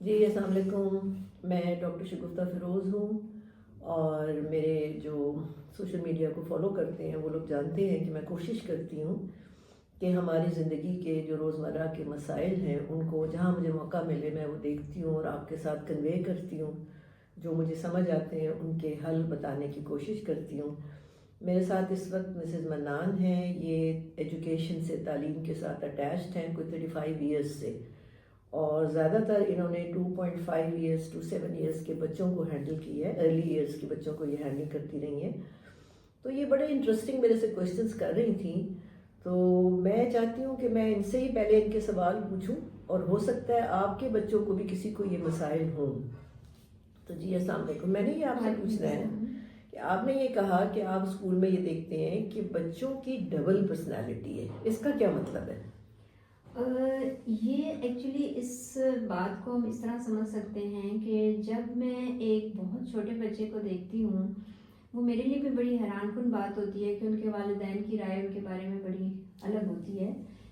جی السلام علیکم. میں ڈاکٹر شگفتہ فیروز ہوں، اور میرے جو سوشل میڈیا کو فالو کرتے ہیں وہ لوگ جانتے ہیں کہ میں کوشش کرتی ہوں کہ ہماری زندگی کے جو روزمرہ کے مسائل ہیں ان کو جہاں مجھے موقع ملے میں وہ دیکھتی ہوں اور آپ کے ساتھ کنوے کرتی ہوں. جو مجھے سمجھ آتے ہیں ان کے حل بتانے کی کوشش کرتی ہوں. میرے ساتھ اس وقت مسز منان ہیں. یہ ایجوکیشن سے، تعلیم کے ساتھ اٹیچڈ ہیں کوئی 35 ایئرس سے، اور زیادہ تر انہوں نے 2.5 ایئرس ٹو 7 ایئرس کے بچوں کو ہینڈل کی ہے. ارلی ایئرس کے بچوں کو یہ ہینڈل کرتی رہی ہیں. تو یہ بڑے انٹرسٹنگ میرے سے کوشچنس کر رہی تھیں، تو میں چاہتی ہوں کہ میں ان سے ہی پہلے ان کے سوال پوچھوں، اور ہو سکتا ہے آپ کے بچوں کو بھی کسی کو یہ مسائل ہوں. تو جی السلام علیکم. میں نے یہ آپ سے پوچھنا ہے کہ آپ نے یہ کہا کہ آپ اسکول میں یہ دیکھتے ہیں کہ بچوں کی ڈبل پرسنالٹی ہے، اس کا کیا مطلب ہے؟ یہ ایکچولی اس بات کو ہم اس طرح سمجھ سکتے ہیں کہ جب میں ایک بہت چھوٹے بچے کو دیکھتی ہوں، وہ میرے لیے بھی بڑی حیران کن بات ہوتی ہے کہ ان کے والدین کی رائے ان کے بارے میں بڑی الگ ہوتی ہے.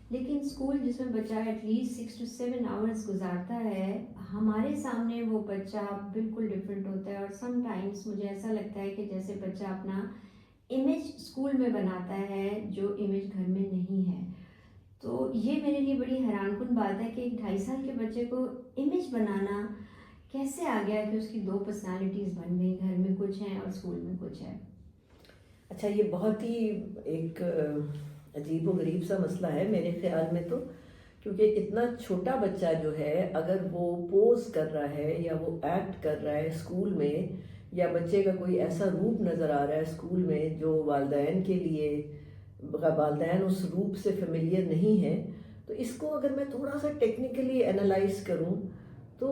لیکن اسکول جس میں بچہ ایٹ لیسٹ 6 to 7 آورس گزارتا ہے، ہمارے سامنے وہ بچہ بالکل ڈفرینٹ ہوتا ہے. اور سم ٹائمس مجھے ایسا لگتا ہے کہ جیسے بچہ اپنا امیج اسکول میں بناتا ہے جو امیج گھر میں نہیں ہے. تو یہ میرے لیے بڑی حیران کن بات ہے کہ ایک 2.5 سال کے بچے کو امیج بنانا کیسے آ گیا کہ اس کی 2 پرسنالٹیز بن گئی، گھر میں کچھ ہیں اور اسکول میں کچھ ہے. اچھا، یہ بہت ہی ایک عجیب و غریب سا مسئلہ ہے میرے خیال میں تو، کیونکہ اتنا چھوٹا بچہ جو ہے اگر وہ پوز کر رہا ہے یا وہ ایکٹ کر رہا ہے اسکول میں، یا بچے کا کوئی ایسا روپ نظر آ رہا ہے اسکول میں جو والدین کے لیے، والدین اس روپ سے فیملیئر نہیں ہے، تو اس کو اگر میں تھوڑا سا ٹیکنیکلی انالائز کروں تو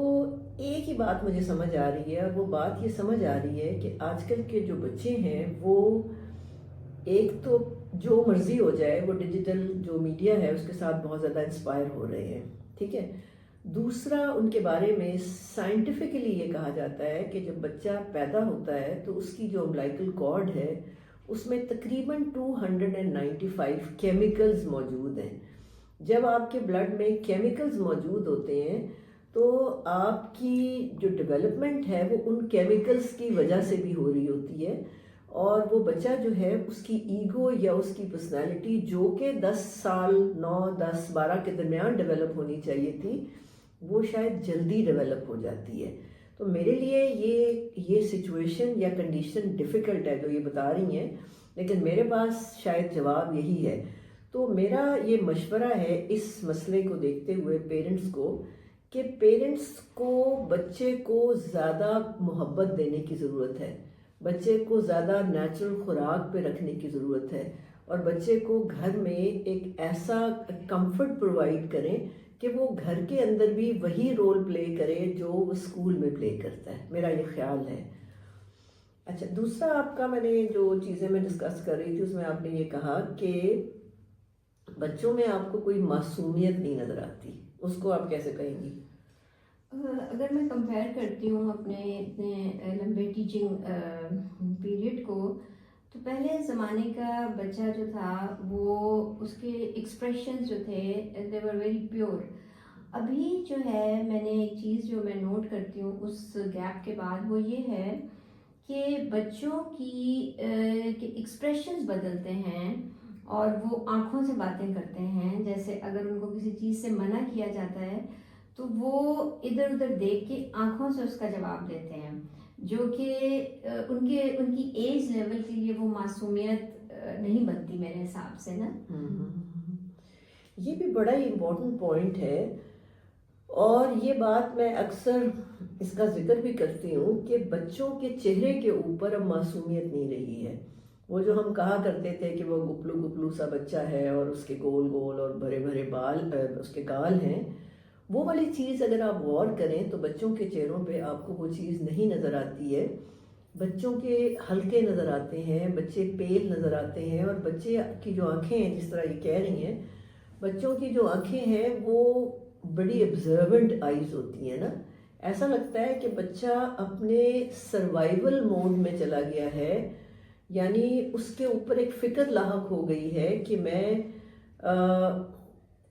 ایک ہی بات مجھے سمجھ آ رہی ہے، اور وہ بات یہ سمجھ آ رہی ہے کہ آج کل کے جو بچے ہیں وہ ایک تو جو مرضی ہو جائے وہ ڈیجیٹل جو میڈیا ہے اس کے ساتھ بہت زیادہ انسپائر ہو رہے ہیں. ٹھیک ہے. دوسرا، ان کے بارے میں سائنٹیفکلی یہ کہا جاتا ہے کہ جب بچہ پیدا ہوتا ہے تو اس کی جو امبلائکل کارڈ ہے اس میں تقریباً 295 کیمیکلز موجود ہیں. جب آپ کے بلڈ میں کیمیکلز موجود ہوتے ہیں تو آپ کی جو ڈیولپمنٹ ہے وہ ان کیمیکلز کی وجہ سے بھی ہو رہی ہوتی ہے، اور وہ بچہ جو ہے اس کی ایگو یا اس کی پرسنالٹی جو کہ 10 سال 9 10 12 کے درمیان ڈیولپ ہونی چاہیے تھی وہ شاید جلدی ڈیولپ ہو جاتی ہے. تو میرے لیے یہ سچویشن یا کنڈیشن ڈیفیکلٹ ہے جو یہ بتا رہی ہیں، لیکن میرے پاس شاید جواب یہی ہے. تو میرا یہ مشورہ ہے اس مسئلے کو دیکھتے ہوئے پیرنٹس کو کہ پیرنٹس کو بچے کو زیادہ محبت دینے کی ضرورت ہے، بچے کو زیادہ نیچرل خوراک پہ رکھنے کی ضرورت ہے، اور بچے کو گھر میں ایک ایسا کمفرٹ پرووائڈ کریں کہ وہ گھر کے اندر بھی وہی رول پلے کرے جو وہ اسکول میں پلے کرتا ہے. میرا یہ خیال ہے. اچھا، دوسرا آپ کا، میں نے جو چیزیں میں ڈسکس کر رہی تھی اس میں آپ نے یہ کہا کہ بچوں میں آپ کو کوئی معصومیت نہیں نظر آتی، اس کو آپ کیسے کہیں گی؟ اگر میں کمپیئر کرتی ہوں اپنے اتنے لمبے ٹیچنگ پیریڈ کو، تو پہلے زمانے کا بچہ جو تھا وہ اس کے ایکسپریشنز جو تھے دے ور ویری پیور. ابھی جو ہے میں نے ایک چیز جو میں نوٹ کرتی ہوں اس گیپ کے بعد وہ یہ ہے کہ بچوں کی ایکسپریشنز بدلتے ہیں اور وہ آنکھوں سے باتیں کرتے ہیں. جیسے اگر ان کو کسی چیز سے منع کیا جاتا ہے تو وہ ادھر ادھر دیکھ کے آنکھوں سے اس کا جواب دیتے ہیں، جو کہ ان کی ایج لیول کے لیے وہ معصومیت نہیں بنتی میرے حساب سے نا. یہ بھی بڑا ہی امپورٹنٹ پوائنٹ ہے، اور یہ بات میں اکثر اس کا ذکر بھی کرتی ہوں کہ بچوں کے چہرے کے اوپر اب معصومیت نہیں رہی ہے. وہ جو ہم کہا کرتے تھے کہ وہ گپلو گپلو سا بچہ ہے اور اس کے گول گول اور بھرے بھرے بال، اس کے گال ہیں، وہ والی چیز اگر آپ غور کریں تو بچوں کے چہروں پہ آپ کو وہ چیز نہیں نظر آتی ہے. بچوں کے ہلکے نظر آتے ہیں، بچے پیل نظر آتے ہیں، اور بچے کی جو آنکھیں ہیں، جس طرح یہ کہہ رہی ہیں، بچوں کی جو آنکھیں ہیں وہ بڑی آبزرونٹ آئیز ہوتی ہیں نا. ایسا لگتا ہے کہ بچہ اپنے سروائیول موڈ میں چلا گیا ہے، یعنی اس کے اوپر ایک فکر لاحق ہو گئی ہے کہ میں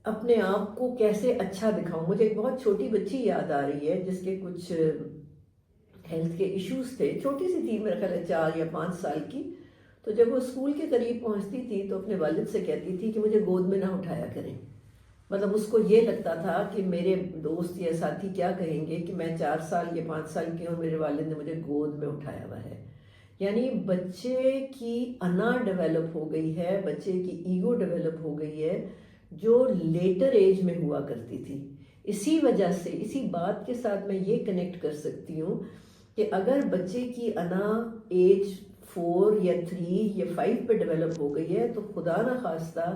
اپنے آپ کو کیسے اچھا دکھاؤں. مجھے ایک بہت چھوٹی بچی یاد آ رہی ہے جس کے کچھ ہیلتھ کے ایشوز تھے. چھوٹی سی تھی، میرا خیال ہے 4 یا 5 سال کی. تو جب وہ اسکول کے قریب پہنچتی تھی تو اپنے والد سے کہتی تھی کہ مجھے گود میں نہ اٹھایا کریں. مطلب اس کو یہ لگتا تھا کہ میرے دوست یا ساتھی کیا کہیں گے کہ میں 4 سال یا 5 سال کی ہوں، میرے والد نے مجھے گود میں اٹھایا ہوا ہے. یعنی بچے کی انا ڈیولپ ہو گئی ہے، بچے کی ایگو ڈیولپ ہو گئی ہے جو لیٹر ایج میں ہوا کرتی تھی. اسی وجہ سے، اسی بات کے ساتھ میں یہ کنیکٹ کر سکتی ہوں کہ اگر بچے کی انا ایج 4 یا 3 یا 5 پہ ڈیولپ ہو گئی ہے تو خدا نہ خواستہ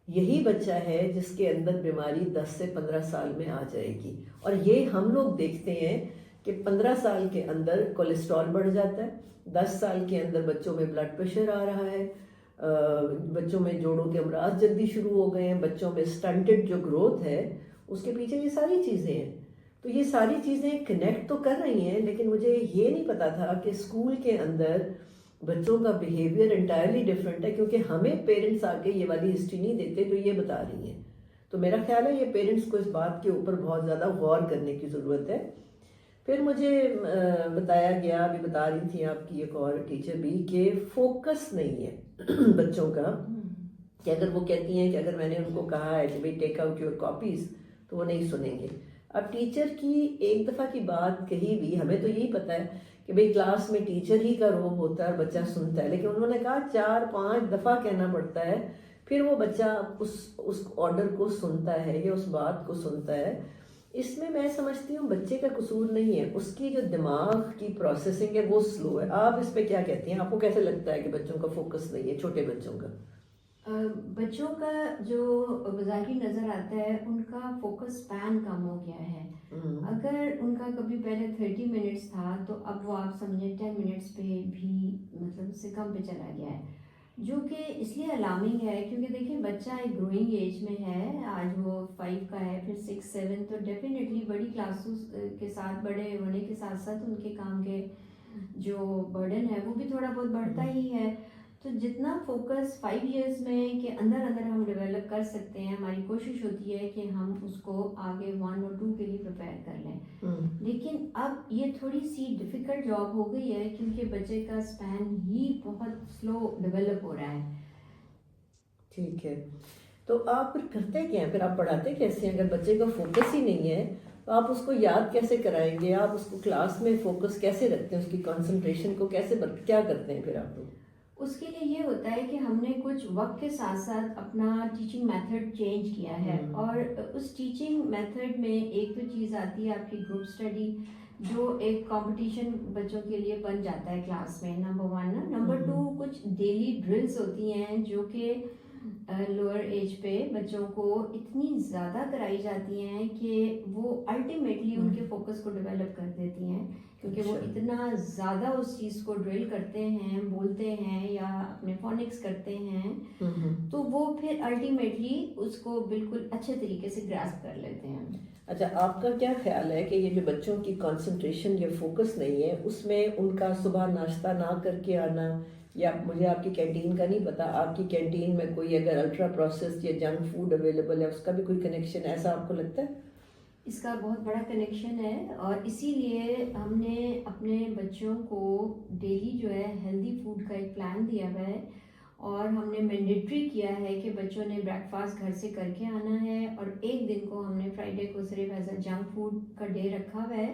یہی بچہ ہے جس کے اندر بیماری 10 سے 15 سال میں آ جائے گی. اور یہ ہم لوگ دیکھتے ہیں کہ 15 سال کے اندر کولیسٹرول بڑھ جاتا ہے، 10 سال کے اندر بچوں میں بلڈ پریشر آ رہا ہے، بچوں میں جوڑوں کے امراض جلدی شروع ہو گئے ہیں، بچوں میں سٹنٹڈ جو گروتھ ہے اس کے پیچھے یہ ساری چیزیں ہیں. تو یہ ساری چیزیں کنیکٹ تو کر رہی ہیں، لیکن مجھے یہ نہیں پتا تھا کہ اسکول کے اندر بچوں کا بیہیویئر انٹائرلی ڈفرینٹ ہے، کیونکہ ہمیں پیرنٹس آ کے یہ والی ہسٹری نہیں دیتے جو یہ بتا رہی ہیں. تو میرا خیال ہے یہ پیرنٹس کو اس بات کے اوپر بہت زیادہ غور کرنے کی ضرورت ہے. پھر مجھے بتایا گیا، ابھی بتا رہی تھی آپ کی ایک اور ٹیچر بھی، کہ فوکس نہیں ہے بچوں کا. کہ اگر وہ کہتی ہیں کہ اگر میں نے ان کو کہا ہے کہ بھائی ٹیک آؤٹ یور کاپیز تو وہ نہیں سنیں گے. اب ٹیچر کی ایک دفعہ کی بات کہی بھی، ہمیں تو یہی پتہ ہے کہ بھئی کلاس میں ٹیچر ہی کا روب ہوتا ہے اور بچہ سنتا ہے، لیکن انہوں نے کہا 4-5 دفعہ کہنا پڑتا ہے پھر وہ بچہ اس آرڈر کو سنتا ہے یا اس بات کو سنتا ہے. اس میں سمجھتی ہوں بچے کا قصور نہیں ہے، اس کی جو دماغ کی پروسیسنگ ہے وہ سلو ہے. آپ اس پہ کیا کہتی ہیں؟ آپ کو کیسے لگتا ہے کہ بچوں کا فوکس نہیں ہے، چھوٹے بچوں کا؟ بچوں کا جو بظاہری نظر آتا ہے ان کا فوکس سپین کم ہو گیا ہے. اگر ان کا کبھی پہلے 30 منٹس تھا تو اب وہ آپ سمجھیں 10 منٹس پہ بھی مطلب اس سے کم پہ چلا گیا ہے، جو کہ اس لیے الارمنگ ہے کیونکہ دیکھیں بچہ ایک گروئنگ ایج میں ہے. آج وہ 5 کا ہے، پھر 6-7، تو ڈیفینیٹلی بڑی کلاسز کے ساتھ، بڑے ہونے کے ساتھ ساتھ ان کے کام کے جو برڈن ہے وہ بھی تھوڑا بہت بڑھتا ہی ہے. تو جتنا فوکس 5 ایئرس میں کے اندر ہم ڈیولپ کر سکتے ہیں، ہماری کوشش ہوتی ہے کہ ہم اس کو آگے 1 اور 2 کے لیے پریپیئر کر لیں. لیکن اب یہ تھوڑی سی ڈیفیکلٹ جاب ہو گئی ہے کیونکہ بچے کا سپین ہی بہت سلو ڈیولپ ہو رہا ہے. ٹھیک ہے، تو آپ پھر کرتے کیا ہیں؟ پھر آپ پڑھاتے کیسے ہیں؟ اگر بچے کا فوکس ہی نہیں ہے تو آپ اس کو یاد کیسے کرائیں گے؟ آپ اس کو کلاس میں فوکس کیسے رکھتے ہیں؟ اس کی کنسنٹریشن کو کیسے کیا کرتے ہیں پھر آپ لوگ؟ اس کے لیے یہ ہوتا ہے کہ ہم نے کچھ وقت کے ساتھ ساتھ اپنا ٹیچنگ میتھڈ چینج کیا ہے. اور اس ٹیچنگ میتھڈ میں ایک تو چیز آتی ہے آپ کی گروپ اسٹڈی، جو ایک کمپٹیشن بچوں کے لیے بن جاتا ہے کلاس میں، نمبر 1 نا. نمبر 2 کچھ ڈیلی ڈرلز ہوتی ہیں جو کہ لوور ایج پہ بچوں کو اتنی زیادہ کرائی جاتی ہیں کہ وہ الٹیمیٹلی ان کے فوکس کو ڈیولپ کر دیتی ہیں، کیونکہ وہ اتنا زیادہ اس چیز کو ڈرل کرتے ہیں، بولتے ہیں یا اپنے فونکس کرتے ہیں، تو وہ پھر الٹیمیٹلی اس کو بالکل اچھے طریقے سے گراسپ کر لیتے ہیں. اچھا، آپ کا کیا خیال ہے کہ یہ جو بچوں کی کنسنٹریشن یا فوکس نہیں ہے اس میں ان کا صبح ناشتہ نہ کر کے آنا، یا مجھے آپ کی کینٹین کا نہیں پتا، آپ کی کینٹین میں کوئی اگر الٹرا پروسیسڈ یا جنک فوڈ اویلیبل ہے اس کا بھی کوئی کنیکشن ایسا آپ کو لگتا ہے؟ اس کا بہت بڑا کنیکشن ہے، اور اسی لیے ہم نے اپنے بچوں کو ڈیلی جو ہے ہیلدی فوڈ کا ایک پلان دیا ہوا ہے، اور ہم نے مینڈیٹری کیا ہے کہ بچوں نے بریک فاسٹ گھر سے کر کے آنا ہے، اور ایک دن کو ہم نے فرائیڈے کو صرف ایز اے جنک فوڈ کا ڈے رکھا ہوا ہے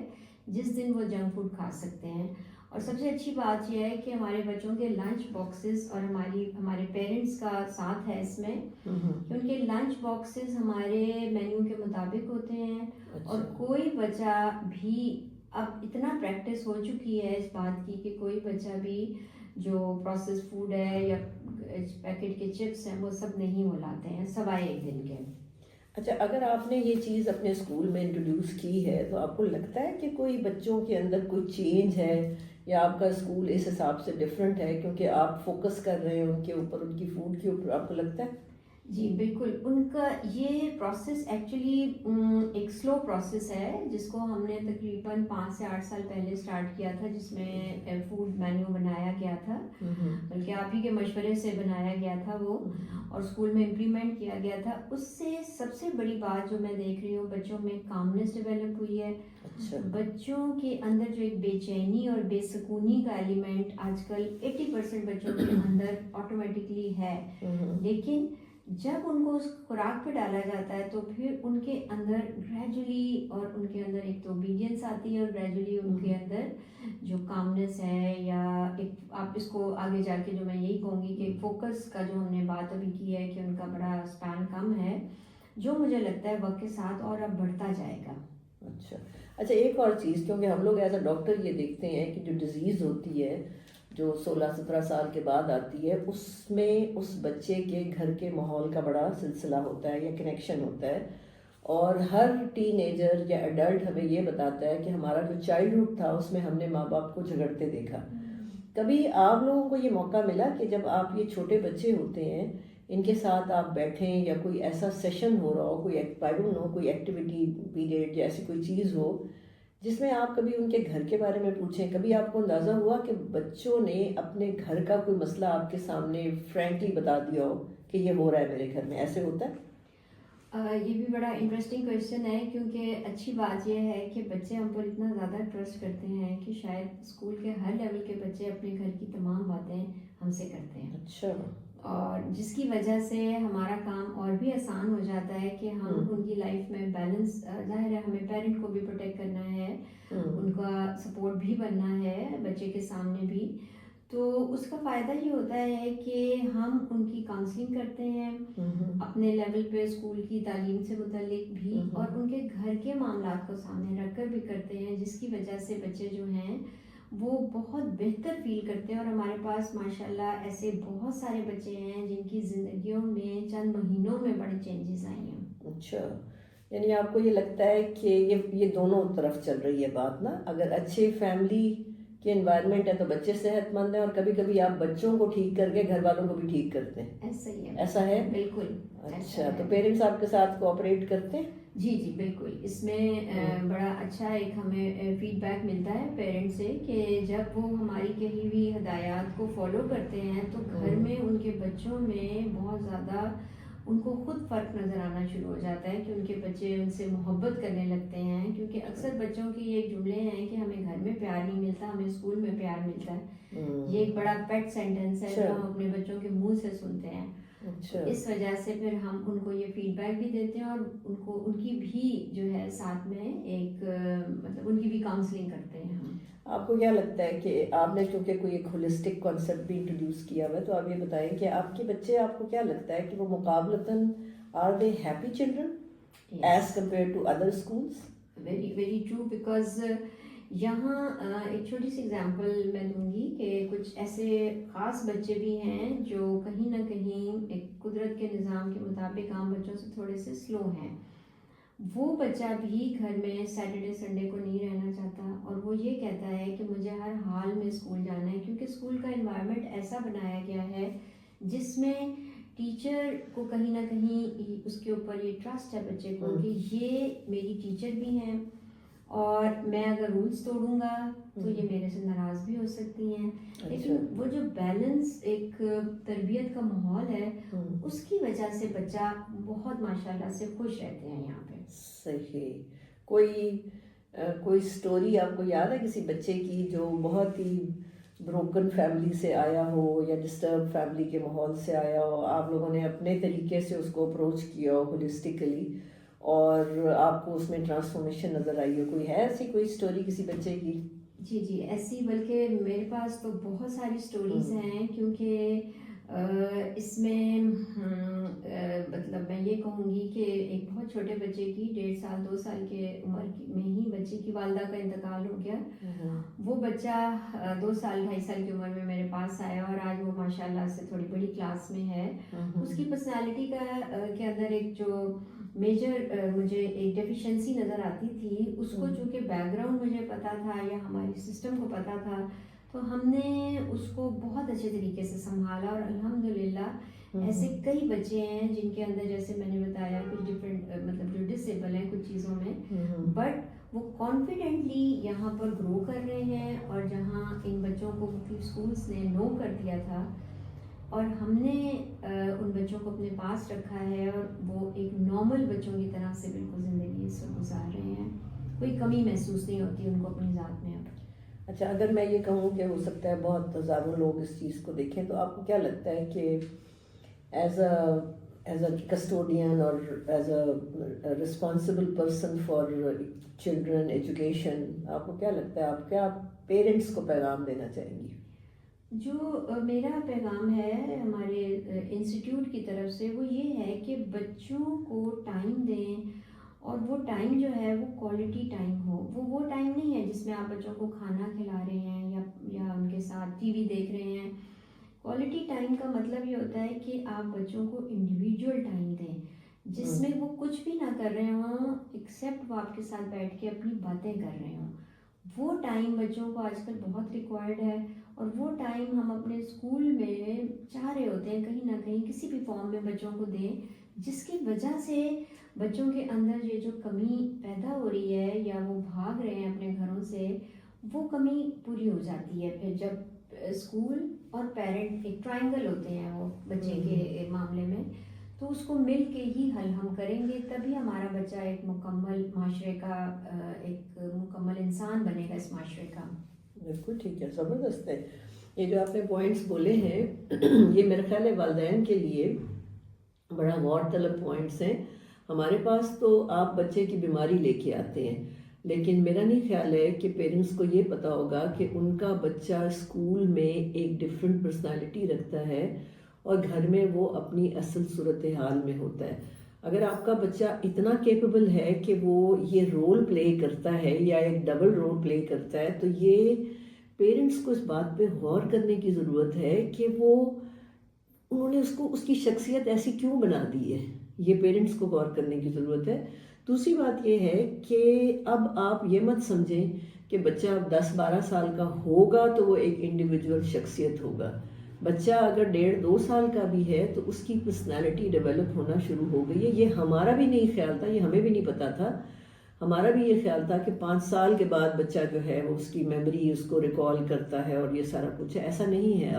جس دن وہ جنک فوڈ کھا سکتے ہیں. اور سب سے اچھی بات یہ ہے کہ ہمارے بچوں کے لنچ باکسز، اور ہمارے پیرنٹس کا ساتھ ہے اس میں، کہ ان کے لنچ باکسز ہمارے مینیو کے مطابق ہوتے ہیں. اور کوئی بچہ بھی، اب اتنا پریکٹس ہو چکی ہے اس بات کی کہ کوئی بچہ بھی جو پروسیس فوڈ ہے یا پیکٹ کے چپس ہیں وہ سب نہیں وہ لاتے ہیں سوائے ایک دن کے. اچھا، اگر آپ نے یہ چیز اپنے اسکول میں انٹروڈیوس کی ہے تو آپ کو لگتا ہے کہ کوئی بچوں کے اندر کوئی چینج ہے، یا آپ کا اسکول اس حساب سے ڈفرینٹ ہے کیونکہ آپ فوکس کر رہے ہیں ان کے اوپر، ان کی فوڈ کے اوپر؟ آپ کو لگتا ہے جی بالکل، ان کا یہ پروسیس ایکچولی ایک سلو پروسیس ہے جس کو ہم نے تقریباً 5 سے 8 سال پہلے اسٹارٹ کیا تھا، جس میں فوڈ مینیو بنایا گیا تھا، بلکہ آپ ہی کے مشورے سے بنایا گیا تھا وہ، اور اسکول میں امپلیمنٹ کیا گیا تھا. اس سے سب سے بڑی بات جو میں دیکھ رہی ہوں، بچوں میں کامنس ڈیولپ ہوئی ہے. بچوں کے اندر جو ایک بے چینی اور بے سکونی کا ایلیمنٹ آج کل 80% بچوں کے اندر آٹومیٹکلی ہے، لیکن جب ان کو اس خوراک پہ ڈالا جاتا ہے تو پھر ان کے اندر گریجولی، اور ان کے اندر ایک تو اوبیڈینس آتی ہے، اور گریجولی ان کے اندر جو کامنس ہے، یا ایک آپ اس کو آگے جا کے جو میں یہی کہوں گی کہ فوکس کا جو ہم نے بات ابھی کی ہے کہ ان کا بڑا اسپین کم ہے، جو مجھے لگتا ہے وقت کے ساتھ اور اب بڑھتا جائے گا. اچھا ایک اور چیز، کیونکہ ہم لوگ ایز اے ڈاکٹر یہ دیکھتے ہیں کہ جو ڈیزیز ہوتی ہے جو 16-17 سال کے بعد آتی ہے، اس میں اس بچے کے گھر کے ماحول کا بڑا سلسلہ ہوتا ہے یا کنیکشن ہوتا ہے، اور ہر ٹین ایجر یا ایڈلٹ ہمیں یہ بتاتا ہے کہ ہمارا جو چائلڈہڈ تھا اس میں ہم نے ماں باپ کو جھگڑتے دیکھا. کبھی آپ لوگوں کو یہ موقع ملا کہ جب آپ یہ چھوٹے بچے ہوتے ہیں ان کے ساتھ آپ بیٹھیں، یا کوئی ایسا سیشن ہو رہا ہو، کوئی آئی ڈونٹ نو کوئی ایکٹیویٹی پیریڈ یا ایسی کوئی چیز ہو جس میں آپ کبھی ان کے گھر کے بارے میں پوچھیں؟ کبھی آپ کو اندازہ ہوا کہ بچوں نے اپنے گھر کا کوئی مسئلہ آپ کے سامنے فرینکلی بتا دیا ہو کہ یہ ہو رہا ہے میرے گھر میں، ایسے ہوتا ہے؟ یہ بھی بڑا انٹرسٹنگ کویشچن ہے، کیونکہ اچھی بات یہ ہے کہ بچے ہم پر اتنا زیادہ ٹرسٹ کرتے ہیں کہ شاید اسکول کے ہر لیول کے بچے اپنے گھر کی تمام باتیں ہم سے کرتے ہیں. اچھا. اور جس کی وجہ سے ہمارا کام اور بھی آسان ہو جاتا ہے کہ ہم ان کی لائف میں بیلنس، ظاہر ہے ہمیں پیرنٹ کو بھی پروٹیکٹ کرنا ہے، ان کا سپورٹ بھی بننا ہے بچے کے سامنے بھی. تو اس کا فائدہ یہ ہوتا ہے کہ ہم ان کی کاؤنسلنگ کرتے ہیں اپنے لیول پہ اسکول کی تعلیم سے متعلق بھی، اور ان کے گھر کے معاملات کو سامنے رکھ کر بھی کرتے ہیں، جس کی وجہ سے بچے جو ہیں وہ بہت بہتر فیل کرتے ہیں. اور ہمارے پاس ماشاءاللہ ایسے بہت سارے بچے ہیں جن کی زندگیوں میں چند مہینوں میں بڑے چینجز آئے ہیں. اچھا، یعنی آپ کو یہ لگتا ہے کہ یہ دونوں طرف چل رہی ہے بات نا؟ اگر اچھے فیملی کے انوائرمنٹ ہے تو بچے صحت مند ہیں، اور کبھی کبھی آپ بچوں کو ٹھیک کر کے گھر والوں کو بھی ٹھیک کرتے ہیں. ایسا ہی ہے. ایسا ہے؟ بالکل. اچھا، تو پیرنٹس آپ کے ساتھ کوآپریٹ کرتے ہیں؟ جی بالکل. اس میں بڑا اچھا ایک ہمیں فیڈ بیک ملتا ہے پیرنٹ سے کہ جب وہ ہماری کہی ہوئی ہدایات کو فالو کرتے ہیں تو گھر میں ان کے بچوں میں بہت زیادہ ان کو خود فرق نظر آنا شروع ہو جاتا ہے کہ ان کے بچے ان سے محبت کرنے لگتے ہیں. کیونکہ اکثر بچوں کی ایک جملے ہیں کہ ہمیں گھر میں پیار نہیں ملتا، ہمیں اسکول میں پیار ملتا ہے. یہ ایک بڑا پیٹ سینٹینس ہے جو ہم اپنے بچوں کے منہ سے سنتے ہیں. اس وجہ سے پھر ہم ان کو یہ فیڈ بیک بھی دیتے ہیں، اور ان کی بھی جو ہے ساتھ میں ایک مطلب ان کی بھی کاؤنسلنگ کرتے ہیں ہم. آپ کو کیا لگتا ہے کہ آپ نے چونکہ کوئی ایک ہولسٹک کانسیپٹ بھی انٹروڈیوس کیا ہوا ہے، تو آپ یہ بتائیں کہ آپ کے بچے، آپ کو کیا لگتا ہے کہ وہ مقابلتاً are they happy children as compare to other schools? Very very true. Because یہاں ایک چھوٹی سی اگزامپل میں دوں گی کہ کچھ ایسے خاص بچے بھی ہیں جو کہیں نہ کہیں ایک قدرت کے نظام کے مطابق عام بچوں سے تھوڑے سے سلو ہیں. وہ بچہ بھی گھر میں سیٹرڈے سنڈے کو نہیں رہنا چاہتا، اور وہ یہ کہتا ہے کہ مجھے ہر حال میں اسکول جانا ہے، کیونکہ اسکول کا انوائرمنٹ ایسا بنایا گیا ہے جس میں ٹیچر کو کہیں نہ کہیں اس کے اوپر یہ ٹرسٹ ہے بچے کو کہ یہ میری ٹیچر بھی ہیں، اور میں اگر رولز توڑوں گا تو یہ میرے سے ناراض بھی ہو سکتی ہیں. لیکن وہ جو بیلنس ایک تربیت کا ماحول ہے اس کی وجہ سے بچہ بہت ماشاءاللہ سے خوش رہتے ہیں یہاں پہ. صحیح. کوئی سٹوری آپ کو یاد ہے کسی بچے کی جو بہت ہی بروکن فیملی سے آیا ہو یا ڈسٹرب فیملی کے ماحول سے آیا ہو، آپ لوگوں نے اپنے طریقے سے اس کو اپروچ کیا ہو ہولسٹکلی، اور آپ کو اس میں ٹرانسفارمیشن نظر آئی ہو؟ کوئی ہے ایسی کوئی سٹوری کسی بچے کی؟ جی ایسی بلکہ میرے پاس تو بہت ساری سٹوریز ہیں، کیونکہ اس میں مطلب میں یہ کہوں گی کہ ایک بہت چھوٹے بچے کی 1.5 سال 2 سال کے عمر میں ہی بچے کی والدہ کا انتقال ہو گیا. وہ بچہ 2 سال 2.5 سال کی عمر میں میرے پاس آیا، اور آج وہ ماشاءاللہ سے تھوڑی بڑی کلاس میں ہے. اس کی پرسنالٹی کے اندر ایک جو میجر مجھے ایک ڈیفیشنسی نظر آتی تھی، اس کو چونکہ بیک گراؤنڈ مجھے پتا تھا یا ہماری سسٹم کو پتا تھا، تو ہم نے اس کو بہت اچھے طریقے سے سنبھالا، اور الحمدللہ ایسے کئی بچے ہیں جن کے اندر، جیسے میں نے بتایا، کچھ ڈفرینٹ مطلب جو ڈسیبل ہیں کچھ چیزوں میں، بٹ وہ کانفیڈنٹلی یہاں پر گرو کر رہے ہیں. اور جہاں ان بچوں کو مختلف اسکولس نے نو کر دیا تھا، اور ہم نے ان بچوں کو اپنے پاس رکھا ہے، اور وہ ایک نارمل بچوں کی طرح سے بالکل زندگی اس وقت گزار رہے ہیں. کوئی کمی محسوس نہیں ہوتی ان کو اپنی ذات میں اب. اچھا، اگر میں یہ کہوں کہ ہو سکتا ہے بہت ہزاروں لوگ اس چیز کو دیکھیں، تو آپ کو کیا لگتا ہے کہ ایز اے کسٹوڈین اور as a responsible person for children education, آپ کو کیا لگتا ہے، آپ کیا پیرنٹس کو پیغام دینا چاہیں گی؟ جو میرا پیغام ہے ہمارے انسٹیٹیوٹ کی طرف سے، وہ یہ ہے کہ بچوں کو ٹائم دیں، اور وہ ٹائم جو ہے وہ کوالٹی ٹائم ہو. وہ ٹائم نہیں ہے جس میں آپ بچوں کو کھانا کھلا رہے ہیں یا ان کے ساتھ ٹی وی دیکھ رہے ہیں. کوالٹی ٹائم کا مطلب یہ ہوتا ہے کہ آپ بچوں کو انڈیویجول ٹائم دیں، جس میں وہ کچھ بھی نہ کر رہے ہوں ایکسیپٹ وہ آپ کے ساتھ بیٹھ کے اپنی باتیں کر رہے ہوں. وہ ٹائم بچوں کو آج کل بہت ریکوائرڈ ہے، اور وہ ٹائم ہم اپنے اسکول میں چاہ رہے ہوتے ہیں کہیں نہ کہیں کسی بھی فارم میں بچوں کو دیں، جس کی وجہ سے بچوں کے اندر یہ جو کمی پیدا ہو رہی ہے یا وہ بھاگ رہے ہیں اپنے گھروں سے، وہ کمی پوری ہو جاتی ہے. پھر جب اسکول اور پیرنٹ ایک ٹرائنگل ہوتے ہیں وہ بچے کے معاملے میں، تو اس کو مل کے ہی حل ہم کریں گے، تبھی ہمارا بچہ ایک مکمل معاشرے کا ایک مکمل انسان بنے گا اس معاشرے کا. بالکل ٹھیک ہے، زبردست ہے. یہ جو آپ نے پوائنٹس بولے ہیں یہ میرے خیال ہے والدین کے لیے بڑا غور طلب پوائنٹس ہیں. ہمارے پاس تو آپ بچے کی بیماری لے کے آتے ہیں، لیکن میرا نہیں خیال ہے کہ پیرنٹس کو یہ پتا ہوگا کہ ان کا بچہ اسکول میں ایک ڈفرینٹ پرسنالٹی رکھتا ہے اور گھر میں وہ اپنی اصل صورتحال میں ہوتا ہے. اگر آپ کا بچہ اتنا کیپیبل ہے کہ وہ یہ رول پلے کرتا ہے یا ایک ڈبل رول پلے کرتا ہے، تو یہ پیرنٹس کو اس بات پہ غور کرنے کی ضرورت ہے کہ انہوں نے اس کی شخصیت ایسی کیوں بنا دی ہے. یہ پیرنٹس کو غور کرنے کی ضرورت ہے. دوسری بات یہ ہے کہ اب آپ یہ مت سمجھیں کہ بچہ اب 10-12 سال کا ہوگا تو وہ ایک انڈیویجول شخصیت ہوگا. بچہ اگر 1.5-2 سال کا بھی ہے تو اس کی پرسنالٹی ڈیولپ ہونا شروع ہو گئی ہے. یہ ہمارا بھی نہیں خیال تھا، یہ ہمیں بھی نہیں پتا تھا. ہمارا بھی یہ خیال تھا کہ 5 سال کے بعد بچہ جو ہے وہ اس کی میموری اس کو ریکال کرتا ہے اور یہ سارا کچھ ہے. ایسا نہیں ہے.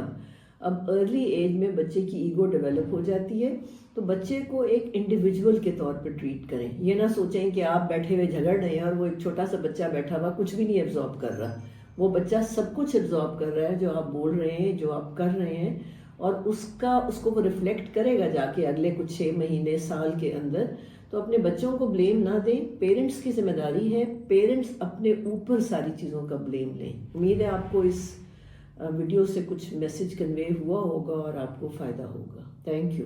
اب ارلی ایج میں بچے کی ایگو ڈیولپ ہو جاتی ہے، تو بچے کو ایک انڈیویجول کے طور پہ ٹریٹ کریں. یہ نہ سوچیں کہ آپ بیٹھے ہوئے جھگڑ رہے ہیں اور وہ ایک چھوٹا سا بچہ بیٹھا ہوا کچھ بھی نہیں ایبزارب کر رہا. وہ بچہ سب کچھ ایبزارب کر رہا ہے جو آپ بول رہے ہیں، جو آپ کر رہے ہیں، اور اس کو وہ ریفلیکٹ کرے گا جا کے اگلے کچھ 6 مہینے سال کے اندر. تو اپنے بچوں کو بلیم نہ دیں، پیرنٹس کی ذمہ داری ہے. پیرنٹس اپنے اوپر ساری چیزوں کا بلیم لیں. امید ہے آپ کو اس ویڈیو سے کچھ میسج کنوے ہوا ہوگا اور آپ کو فائدہ ہوگا. Thank you.